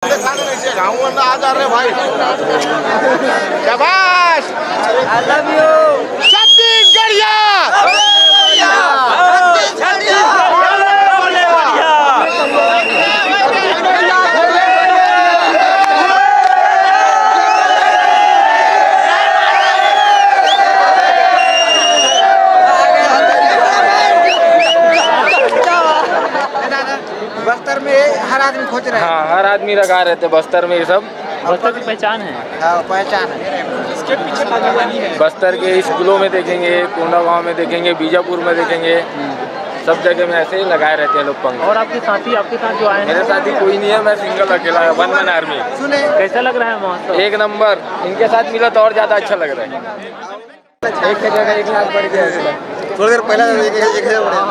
आ जा रहे भाई, शाबाश, आई लव यू छत्तीसगढ़िया। बस्तर में हर आदमी खोज रहा है। हाँ, हर आदमी लगा रहते बस्तर में, ये सब बस्तर की पहचान है। हाँ, पहचान है। इसके पीछे बागवानी है। बस्तर के स्कूलों में देखेंगे, कोंडागांव में देखेंगे, बीजापुर में देखेंगे, सब जगह में ऐसे ही लगाए रहते हैं लोग पंख। और आपके साथ जो आए हैं? मेरे साथी कोई नहीं है, मैं सिंगल अकेला है, वन मैन आर्मी। सुने कैसा लग रहा है महोत्सव? एक नंबर, इनके साथ मिला तो और ज्यादा अच्छा लग रहा है। एक जगह 1 लाख बढ़ गया, थोड़ी देर पहले 1,000 बढ़ा।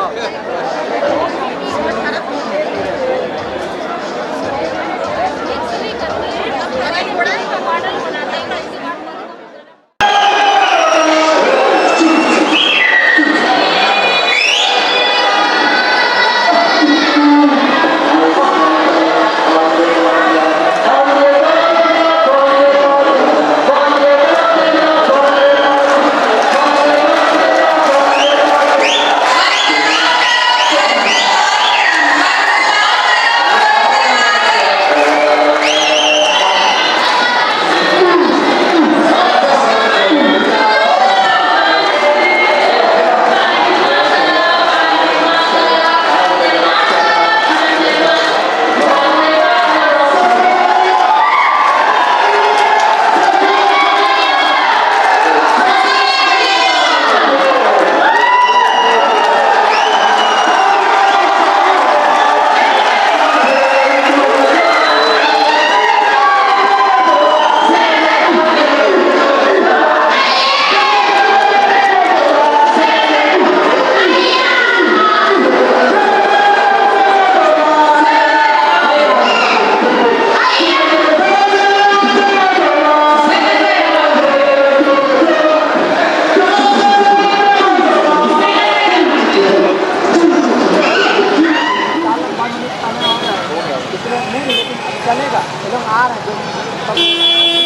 चलेगा, ये लोग आ रहे हैं,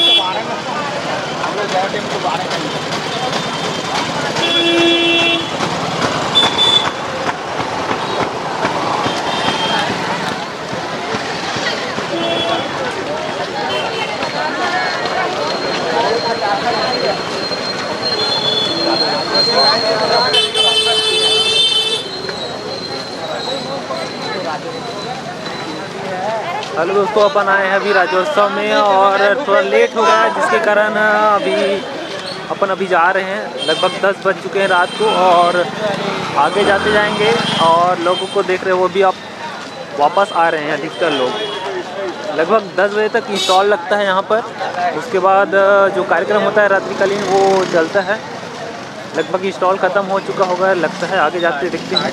जो आ रहे हैं, हम लोग ज़्यादा टाइम तो आ रहे हैं। हेलो दोस्तों, अपन आए हैं अभी राज्योत्सव में और थोड़ा लेट हो गया, जिसके कारण अभी जा रहे हैं। लगभग 10 बज चुके हैं रात को और आगे जाते जाएंगे और लोगों को देख रहे हैं, वो भी अब वापस आ रहे हैं अधिकतर लोग। लगभग 10 बजे तक स्टॉल लगता है यहाँ पर, उसके बाद जो कार्यक्रम होता है रात्रिकालीन वो चलता है। लगभग स्टॉल ख़त्म हो चुका होगा लगता है, आगे जाते देखते हैं।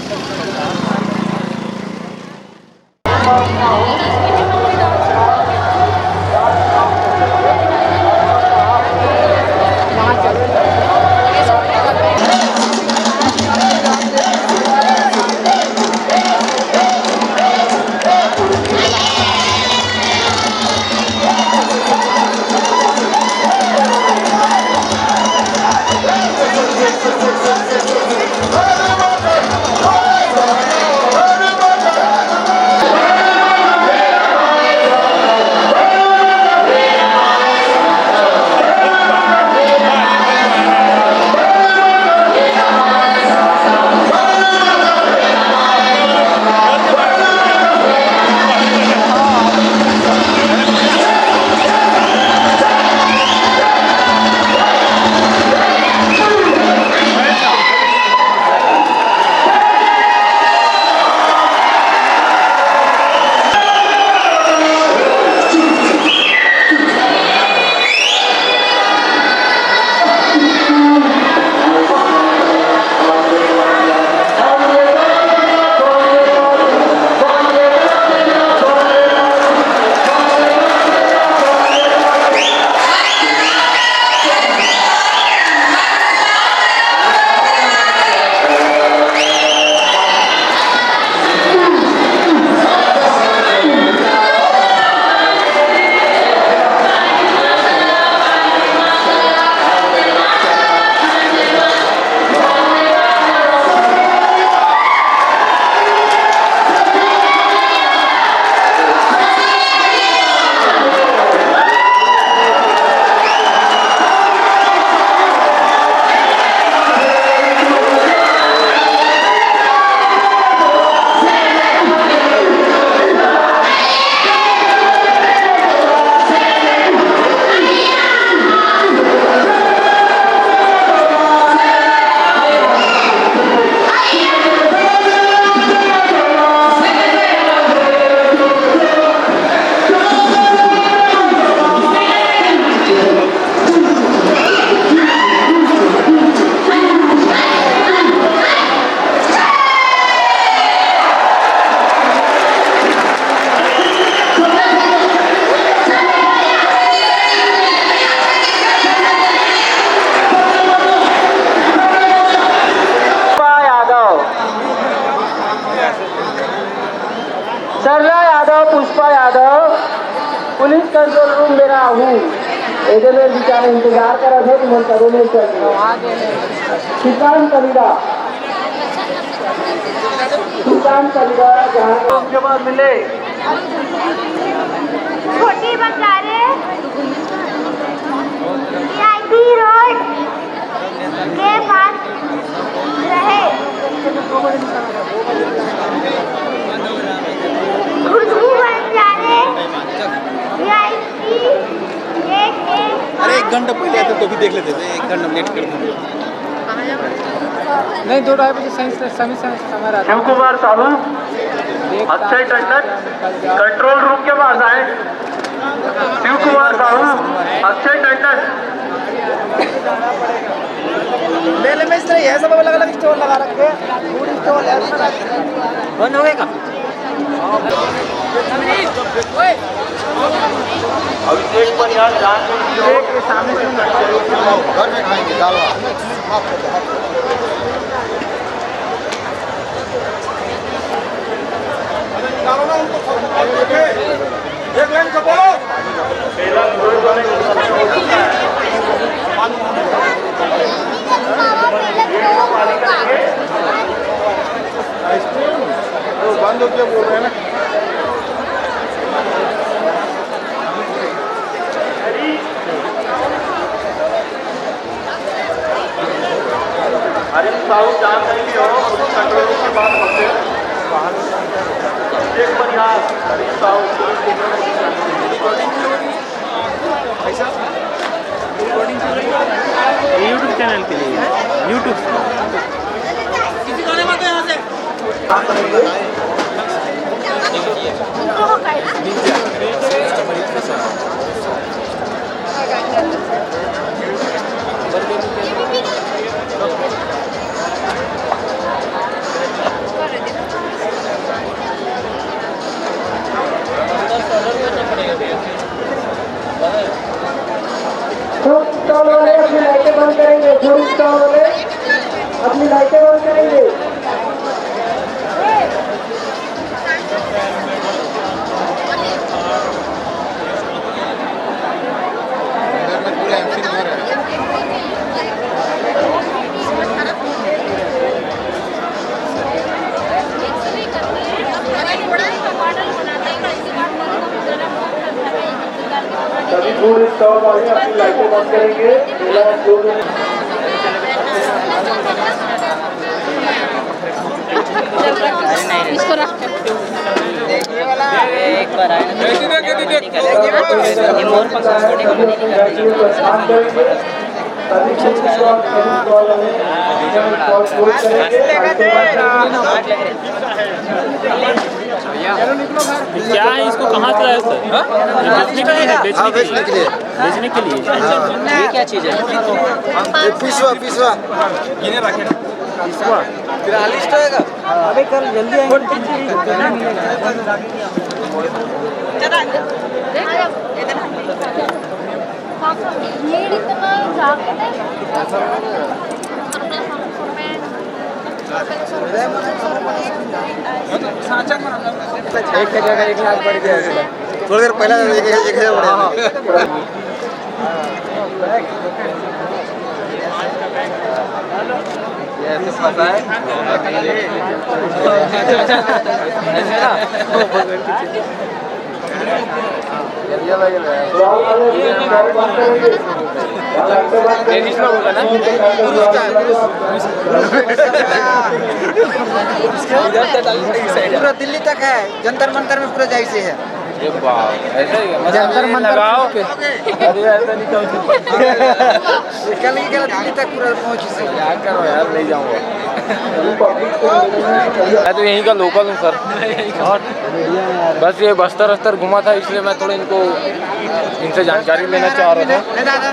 पुलिस कंट्रोल रूम में हूँ एदे में बेचारे इंतजार कर रहे थे कि मन करो में चल किसान कबीरा जहाँ के बाद मिले छोटी बंजारे VIP रोड के पास रहे खुशबू बंजारे VIP गेट के अरे 1 घंटा पहले आते तो भी देख लेते थे, 1 घंटा लेट कर दिया। नहीं 2-2:30 बजे समय रहता शिव कुमार साहू अक्षय टंडन कंट्रोल रूम के पास आए। शिव कुमार साहू अक्षय टंडन मेले में इस तरह है, सब अलग अलग स्टॉल लगा रखे हैं, फूड स्टॉल है, बंद हो गएगा। अभिषेक पर यहाँ जान के सामने से घर में खाएंगे दाल भात। एक लाइन का बोलो। बंद हो गया बोल रहे हैं ना। हरीश साहू जानकारी भी हो कंट्रोल रूम के पास पहुंचे। एक पर यहाँ हरीश साहू यूट्यूब चैनल के लिए यूट्यूब स्टॉल वाले अपनी लाइटें बंद करेंगे। फूड स्टॉल वाले अपनी लाइटें बंद करेंगे। पूरे एमसी घर है। सभी फूड स्टॉल वाले अपनी लाइटें बंद करेंगे। इसको रख एक बार आए क्या है, इसको कहाँ से लाया सर? बेचने के लिए है? हाँ, बेचने के लिए। बेचने के लिए ये क्या चीज़ है? पिसवा पिसवा इसको 43 होएगा। अबे कल जल्दी आएंगे। ये इतना जाके एक का जगह 1 लाख बढ़ गया। थोड़ी देर पहले 1,000 बढ़ा। ऐसे फंसा है पूरा दिल्ली तक है, जंतर मंतर में पूरा जाइसे है। ऐसे ही जंतर मंतर लगाओ। अरे ऐसा नहीं करो। कल दिल्ली तक पूरा पहुंची से। क्या करो यार, ले जाऊंगा। मैं तो यहीं का लोकल हूँ सर। और बस ये बस्तर घुमा था, इसलिए मैं थोड़ा इनसे जानकारी लेना चाह रहा था। दादा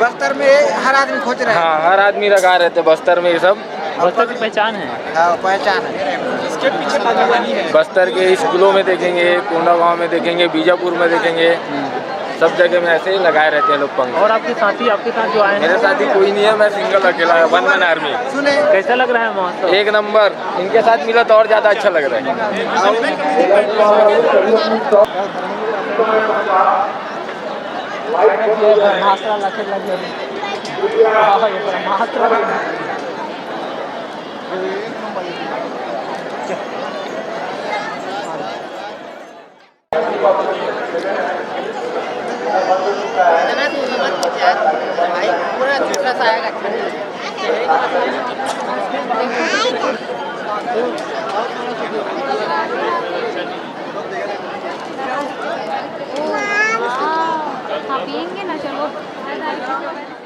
बस्तर में हर आदमी खोज रहा है। हाँ, हर आदमी लगा रहे थे बस्तर में ये सब। बस्तर की पहचान है। हाँ, पहचान है। बस्तर के स्कूलों में देखेंगे, कोंडागांव में देखेंगे, बीजापुर में देखेंगे, सब जगह में ऐसे ही लगाए रहते हैं लोग पंख। और आपके साथी आपके साथ जो आए हैं? मेरे साथी कोई नहीं है, मैं सिंगल अकेला है, 1 मैन आर्मी। सुने कैसा लग रहा है महोत्सव? एक नंबर। इनके साथ मिला तो और ज़्यादा अच्छा लग रहा है। मात्रा लखे लगे मात्रा पूरा दूसरा सा आएगा हाँ पियेंगे ना चलो